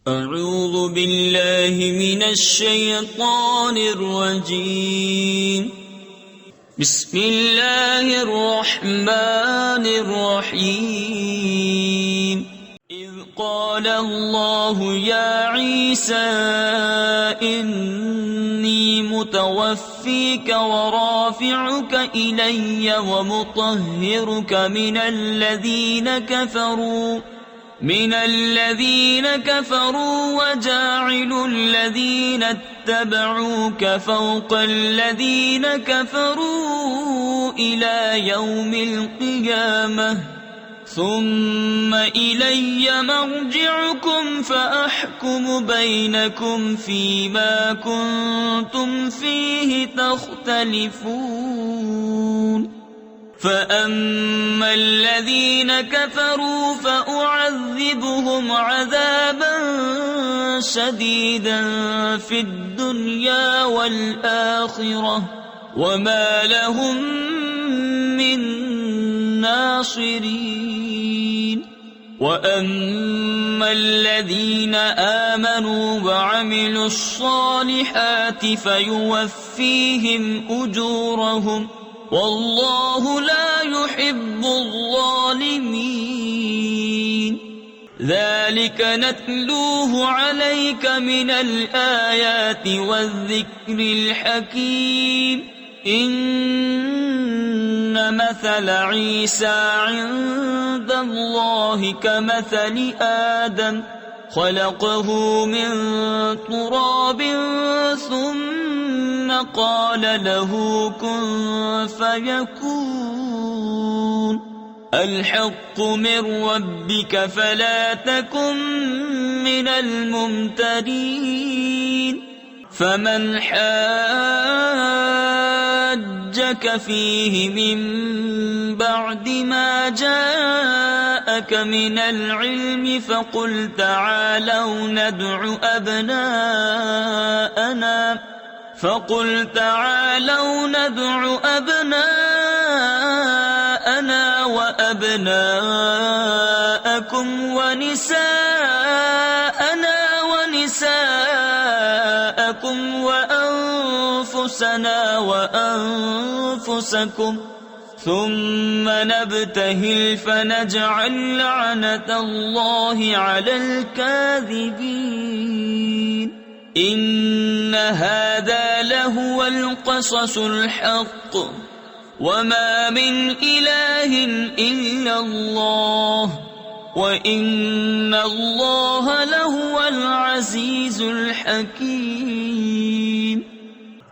أعوذ بالله من الشيطان الرجيم. بسم الله الرحمن الرحيم. إذ قال الله يا عيسى إني متوفيك ورافعك إلي ومطهرك من الذين كفروا وجاعل الذين اتبعوك فوق الذين كفروا إلى يوم القيامة ثم إلي مرجعكم فأحكم بينكم فيما كنتم فيه تختلفون. فأما الذين كفروا فأعذبهم عذابا شديدا في الدنيا والآخرة وما لهم من ناصرين. وأما الذين آمنوا وعملوا الصالحات فيوفيهم أجورهم والله لا يحب الظالمين. ذلك نتلوه عليك من الآيات والذكر الحكيم. إن مثل عيسى عند الله كمثل آدم خلقه من تراب ثم قال له كن فيكون. الحق من ربك فلا تكن من الممترين. فمن حاجك فيه من بعد ما جاءك من العلم فقل تعالوا ندع أبناءنا وأبناءكم ونساءكم وأنفسنا وأنفسكم ثم نبتهل فنجعل لعنة الله على الكاذبين. إن هذا لهو القصص الحق وما من إله إلا الله وإن الله لهو العزيز الحكيم.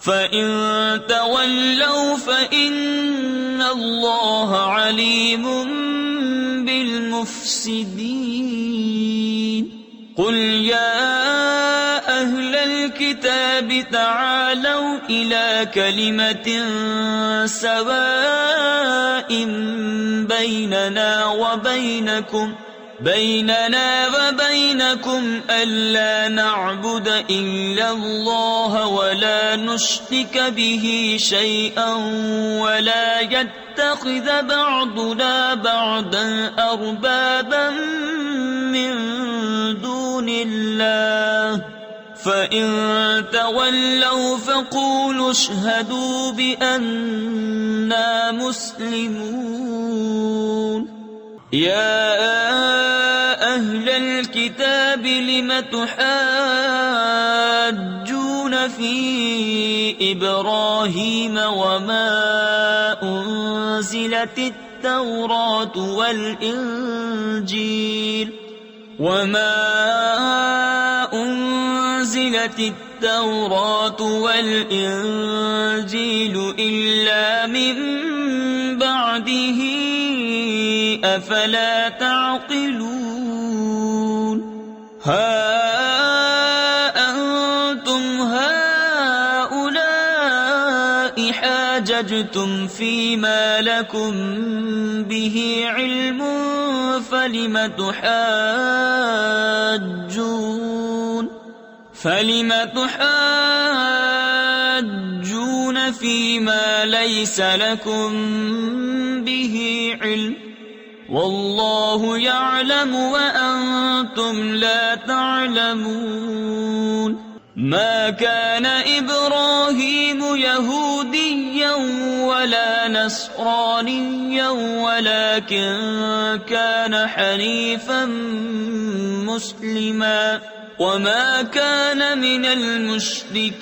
فإن تولوا فإن الله عليم بالمفسدين. قل يا أهل الكتاب تعالوا إلى كلمة سواء بيننا وبينكم ألا نعبد إلا الله ولا نشرك به شيئا ولا يتخذ بعضنا بعضا أربابا من دون الله. فإن تولوا فقولوا اشهدوا بأننا مسلمون. يا أهل الكتاب لم تحاجون في إبراهيم وما أنزلت التوراة والإنجيل إلا من بعده أفلا تعقلون. ها أنتم هؤلاء حاججتم فيما لكم به علم فلم تحاجون فيما ليس لكم به علم والله يعلم وأنتم لا تعلمون ما كان إبراهيم يهوديا ولا نصرانيا ولكن كان حنيفا مسلما وما كان من المشركين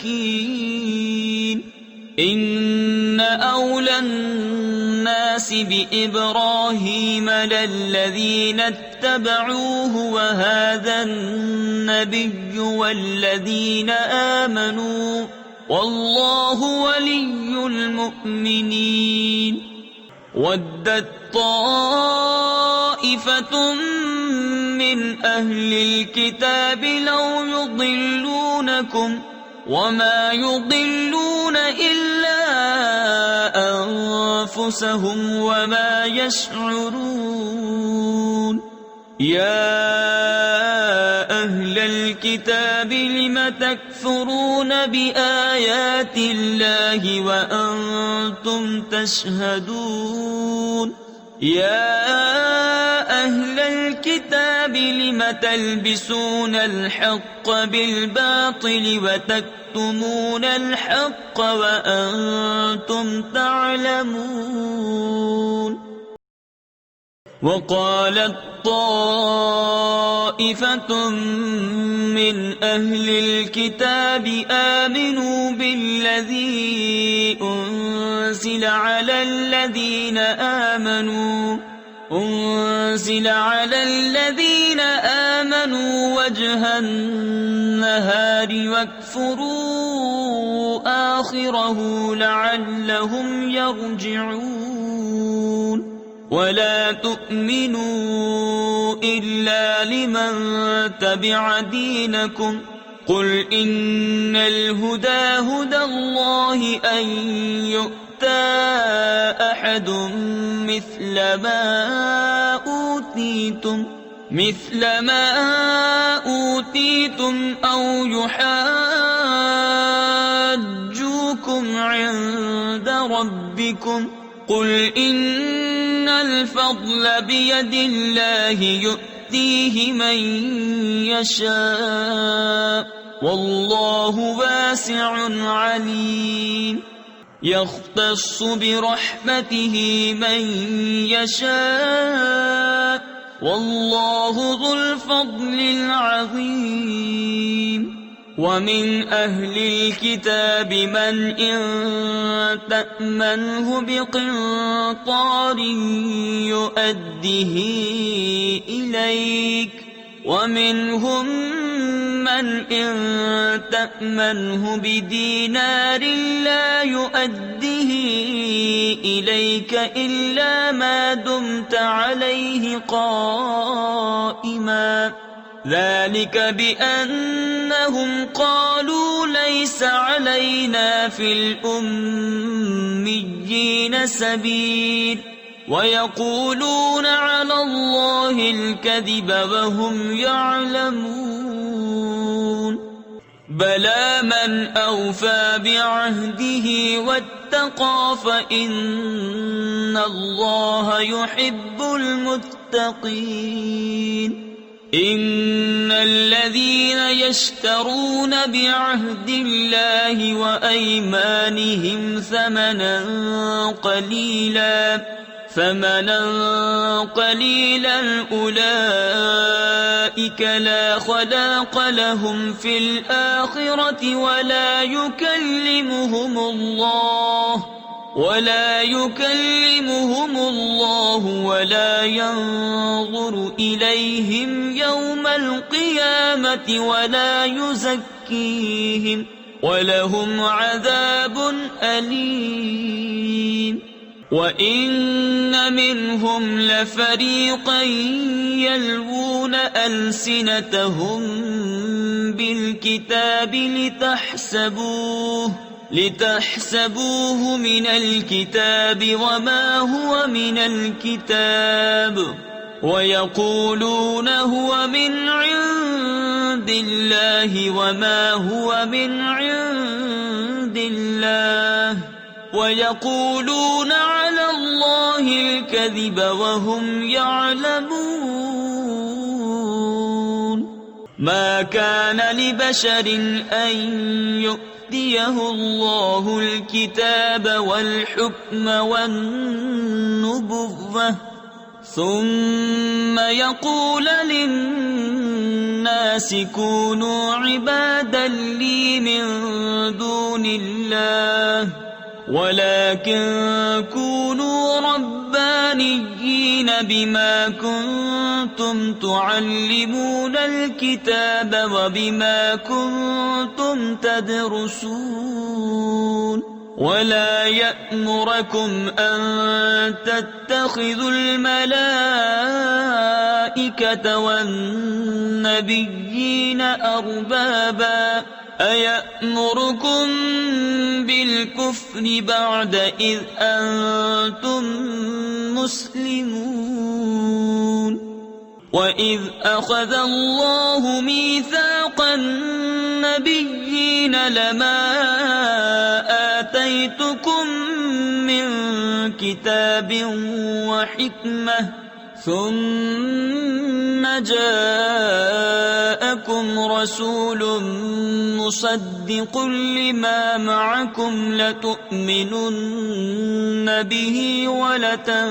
إن أولى الناس بإبراهيم للذين اتبعوه وهذا النبي والذين آمنوا والله ولي المؤمنين ودت طائفة من أهل الكتاب لو يضلونكم وما يضلون إلا أنفسهم وما يشعرون يا أهل الكتاب لم تكفرون بآيات الله وأنتم تشهدون يا أهل الكتاب لم تلبسون الحق بالباطل وتكتمون الحق وأنتم تعلمون وقالت طائفة من أهل الكتاب آمنوا بالذي أنزل على الذين آمنوا وجه النهار واكفروا آخره لعلهم يرجعون ولا تؤمنوا إلا لمن تبع دينكم قل إن الهدى هدى الله أن يؤتى أحد مثل ما أوتيتم أو يحاجوكم عند ربكم قل إن الفضل بيد الله يؤتيه من يشاء والله واسع عليم يختص برحمته من يشاء والله ذو الفضل العظيم ومن أهل الكتاب من إن تأمنه بقنطار يؤده إليك ومنهم من إن تأمنه بدينار لا يؤده إليك إلا ما دمت عليه قائما ذلك بأنهم قالوا ليس علينا في الأميين سبيل ويقولون على الله الكذب وهم يعلمون بلى من أوفى بعهده واتقى فإن الله يحب المتقين إن الذين يشترون بعهد الله وأيمانهم ثمنا قليلا أولئك لا خلاق لهم في الآخرة ولا يكلمهم الله ولا ينظر إليهم يوم القيامة ولا يزكيهم ولهم عذاب أليم وَإِنَّ مِنْهُمْ لَفَرِيقًا يَلْوُونَ أَلْسِنَتَهُمْ بِالْكِتَابِ لِتَحْسَبُوهُ مِنَ الْكِتَابِ وَمَا هُوَ مِنَ الْكِتَابِ وَيَقُولُونَ هُوَ مِنْ عِنْدِ اللَّهِ وَمَا هُوَ مِنْ عِنْدِ اللَّهِ وَيَقُولُونَ عَلَى اللَّهِ الْكَذِبَ وَهُمْ يَعْلَمُونَ مَا كَانَ لِبَشَرٍ أَن يُؤْتِيَهُ اللَّهُ الْكِتَابَ وَالْحُكْمَ وَالنُّبُوَّةَ ثُمَّ يَقُولَ لِلنَّاسِ كُونُوا عِبَادًا لِّي مِن دُونِ اللَّهِ وَلَكِن كُونُوا رَبَّانِيِّينَ بِمَا كُنتُمْ تُعَلِّمُونَ الْكِتَابَ وَبِمَا كُنتُمْ تَدْرُسُونَ وَلَا يَأْمُرَكُمْ أَن تَتَّخِذُوا الْمَلَائِكَةَ وَالنَّبِيِّينَ أَرْبَابًا أَيَأْمُرُكُم بِالْكُفْرِ بَعْدَ إِذْ أَنتُم مُّسْلِمُونَ وَإِذْ أَخَذَ اللَّهُ مِيثَاقَ النَّبِيِّينَ لَمَا آتَيْتُكُم مِّن كِتَابٍ وَحِكْمَةٍ ثُمَّ جَاءَكُمْ رَسُولٌ مُصَدِّقٌ لِّمَا مَعَكُمْ لَتُؤْمِنُنَّ بِهِ وَلَتَنصُرُنَّهُ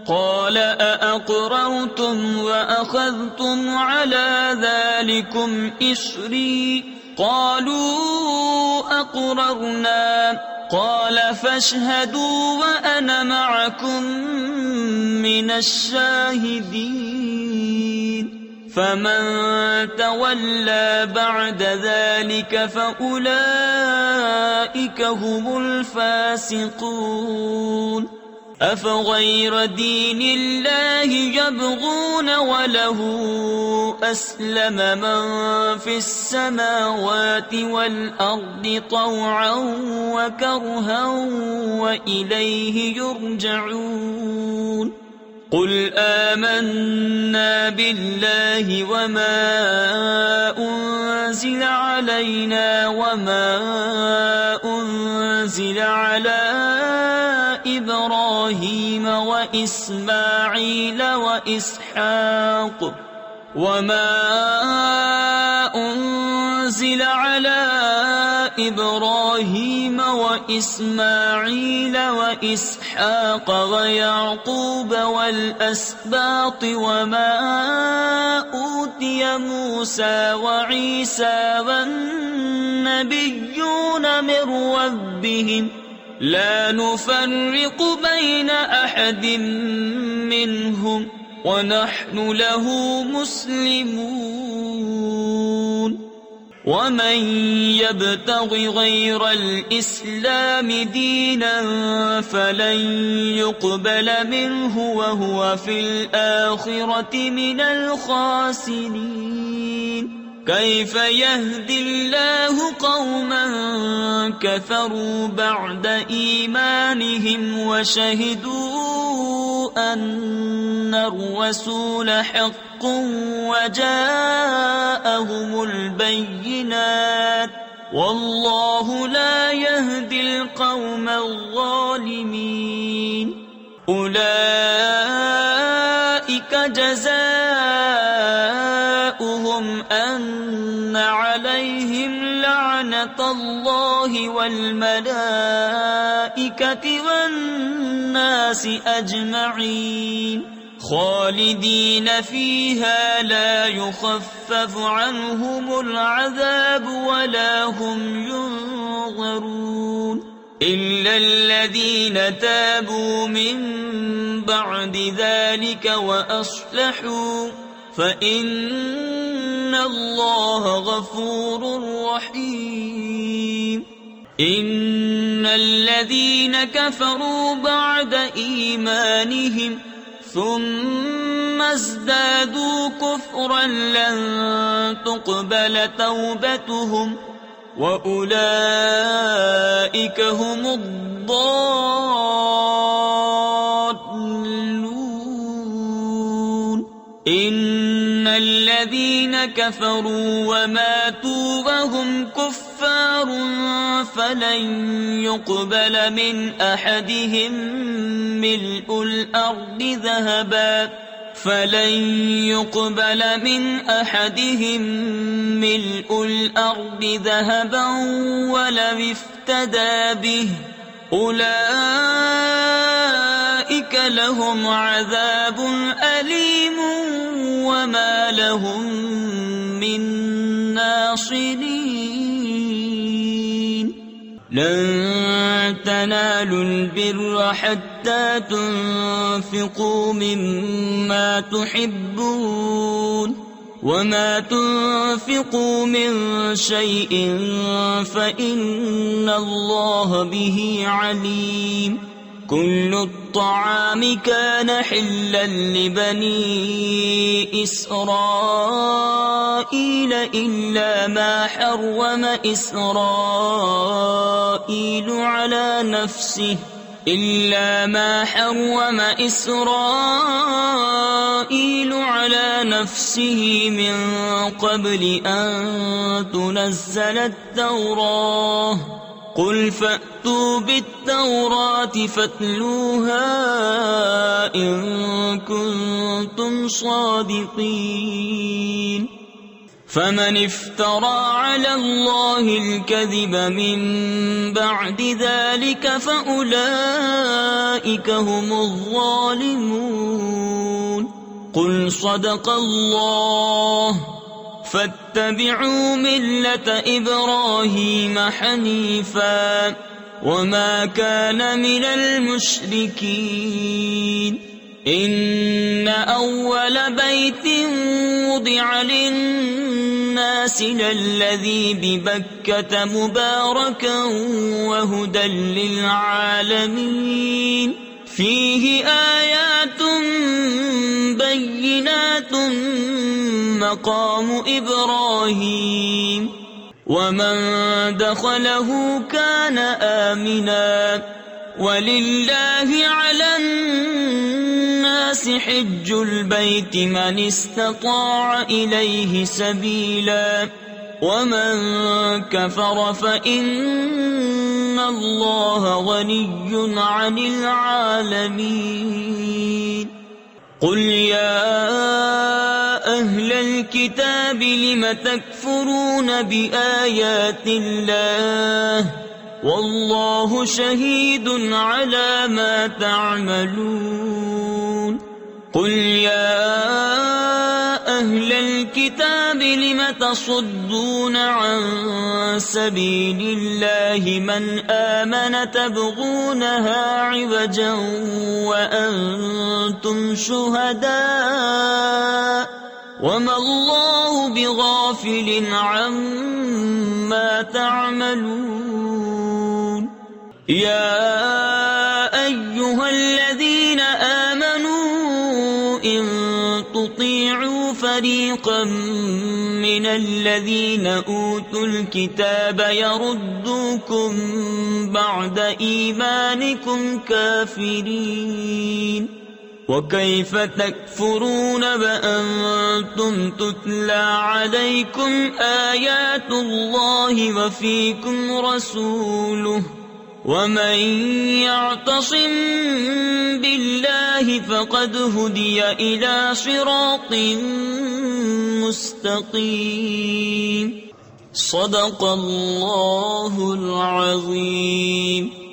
قَالَ أَأَقْرَرْتُمْ وَأَخَذْتُمْ عَلَىٰ ذَٰلِكُمْ إِصْرِي قَالُوا أَقْرَرْنَا قَالَ فَاشْهَدُوا وَأَنَا مَعَكُم مِّنَ الشَّاهِدِينَ فَمَن تَوَلَّىٰ بَعْدَ ذَٰلِكَ فَأُولَٰئِكَ هُمُ الْفَاسِقُونَ أَفَغَيْرَ دِينِ اللَّهِ يَبْغُونَ وَلَهُ أَسْلَمَ مَن فِي السَّمَاوَاتِ وَالْأَرْضِ طَوْعًا وَكَرْهًا وَإِلَيْهِ يُرْجَعُونَ قُلْ آمَنَّا بِاللَّهِ وَمَا أُنزِلَ عَلَيْنَا وَمَا أُنزِلَ عَلَىٰ إِبْرَاهِيمَ وَإِسْمَاعِيلَ وَإِسْحَاقَ وَمَا أُنزِلَ عَلَىٰ إِبْرَاهِيمَ وَإِسْمَاعِيلَ وَإِسْحَاقَ وَيَعْقُوبَ وَالْأَسْبَاطِ وَمَا أُوتِيَ مُوسَىٰ وَعِيسَىٰ وَالنَّبِيُّونَ مِن رَّبِّهِمْ لَا نُفَرِّقُ بَيْنَ أَحَدٍ مِّنْهُمْ وَنَحْنُ لَهُ مُسْلِمُونَ وَمَن يَبْتَغِ غَيْرَ الْإِسْلَامِ دِينًا فَلَن يُقْبَلَ مِنْهُ وَهُوَ فِي الْآخِرَةِ مِنَ الْخَاسِرِينَ كَيْفَ يَهْدِي اللَّهُ قَوْمًا كَفَرُوا بَعْدَ إِيمَانِهِمْ وَشَهِدُوا أَنَّ الرَّسُولَ حَقٌّ وَجَاءَهُمُ الْبَيِّنَاتُ وَاللَّهُ لَا يَهْدِي الْقَوْمَ الظَّالِمِينَ أُولَئِكَ جَزَاؤُهُمْ أَنَّ عَلَيْهِمْ لَعْنَةَ اللَّهِ وَالْمَلَائِكَةِ وَالنَّاسِ أَجْمَعِينَ خَالِدِينَ فِيهَا لَا يُخَفَّفُ عَنْهُمُ الْعَذَابُ وَلَا هُمْ يُنظَرُونَ إِلَّا الَّذِينَ تَابُوا مِن بَعْدِ ذَلِكَ وَأَصْلَحُوا فَإِنَّ اللَّهَ غَفُورٌ رَّحِيمٌ إِنَّ الَّذِينَ كَفَرُوا بَعْدَ إِيمَانِهِمْ ثُمَّ ازْدَادُوا كُفْرًا لَّن تُقْبَلَ تَوْبَتُهُمْ وَأُولَئِكَ هُمُ الضَّالُّونَ إن الذين كفروا وماتوا وهم كفار فلن يقبل من أحدهم ملء الأرض ذهبا ولو افتدى به أولئك لهم عذاب أليم وما لهم من ناصرين لن تنالوا البر حتى تنفقوا مما تحبون وما تنفقوا من شيء فإن الله به عليم كل الطعام كان حلا لبني إسرائيل إلا ما حرم إسرائيل على نفسه من قبل أن تنزل التوراة قل فأتوا بالتوراة فاتلوها إن كنتم صادقين فمن افترى على الله الكذب من بعد ذلك فأولئك هم الظالمون قل صدق الله فاتبعوا ملة إبراهيم حنيفا وما كان من المشركين إن أول بيت وضع للناس للذي ببكة مباركا وهدى للعالمين فيه آيات بينات مقام إبراهيم ومن دخله كان آمنا ولله على الناس حج البيت من استطاع إليه سبيلا ومن كفر فإن الله غني عن العالمين قل يا أهل الكتاب لم تكفرون بآيات الله والله شهيد على ما تعملون قل يا أهل الكتاب لم تصدون عن سبيل الله من آمن تبغونها عوجا وأنتم شهداء وما الله بغافل عما تعملون يا أيها الذين آمنوا إن تطيعوا فريقا من الذين أوتوا الكتاب يردوكم بعد إيمانكم كافرين وكيف تكفرون وأنتم تتلى عليكم آيات الله وفيكم رسوله ومن يعتصم بالله فقد هدي إلى صراط مستقيم صدق الله العظيم